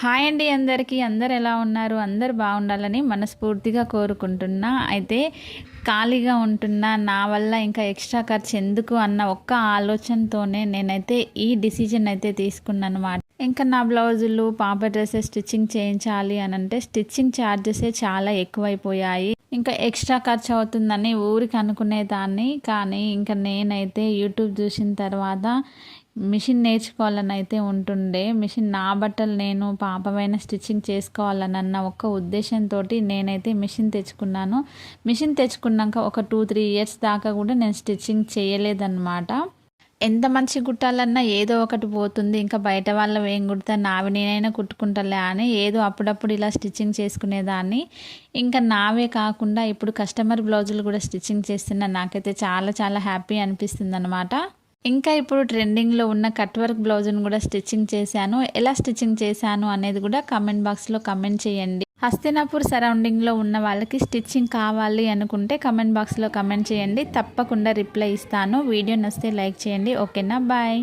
Hi అండి అందరికీ. అందరు ఎలా ఉన్నారు? అందరు బాగుండాలని మనస్ఫూర్తిగా కోరుకుంటున్నా. అయితే ఖాళీగా ఉంటున్నా, నా వల్ల ఇంకా ఎక్స్ట్రా ఖర్చు ఎందుకు అన్న ఒక్క ఆలోచనతోనే నేనైతే ఈ డిసిజన్ అయితే తీసుకున్నానమాట. ఇంకా నా బ్లౌజులు, పాప డ్రెస్సెస్ స్టిచ్చింగ్ చేయించాలి అని అంటే స్టిచ్చింగ్ ఛార్జెసే చాలా ఎక్కువైపోయాయి. ఇంకా ఎక్స్ట్రా ఖర్చు అవుతుందని ఊరికి అనుకునేదాన్ని. కానీ ఇంకా నేనైతే యూట్యూబ్ చూసిన తర్వాత మిషన్ నేర్చుకోవాలని అయితే ఉంటుండే. మిషన్ నా బట్టలు నేను పాపమైన స్టిచ్చింగ్ చేసుకోవాలనన్న ఒక్క ఉద్దేశంతో నేనైతే మిషన్ తెచ్చుకున్నాను. మిషన్ తెచ్చుకున్నాక ఒక 2-3 ఇయర్స్ దాకా కూడా నేను స్టిచ్చింగ్ చేయలేదన్నమాట. ఎంత మంచి కుట్టాలన్నా ఏదో ఒకటి పోతుంది. ఇంకా బయట వాళ్ళ ఏం కుడతా, నావి నేనైనా కుట్టుకుంటాలే అని ఏదో అప్పుడప్పుడు ఇలా స్టిచ్చింగ్ చేసుకునేదాన్ని. ఇంకా నావే కాకుండా ఇప్పుడు కస్టమర్ బ్లౌజులు కూడా స్టిచ్చింగ్ చేస్తున్నా. నాకైతే చాలా చాలా హ్యాపీ అనిపిస్తుంది అనమాట. ఇంకా ఇప్పుడు ట్రెండింగ్లో ఉన్న కట్ వర్క్ బ్లౌజ్ను కూడా స్టిచ్చింగ్ చేశాను. ఎలా స్టిచ్చింగ్ చేశాను అనేది కూడా కామెంట్ బాక్స్లో కామెంట్ చేయండి. హస్తినాపూర్ సరౌండింగ్లో ఉన్న వాళ్ళకి స్టిచ్చింగ్ కావాలి అనుకుంటే కామెంట్ బాక్స్లో కామెంట్ చేయండి. తప్పకుండా రిప్లై ఇస్తాను. వీడియో నచ్చితే లైక్ చేయండి. ఓకేనా? బాయ్.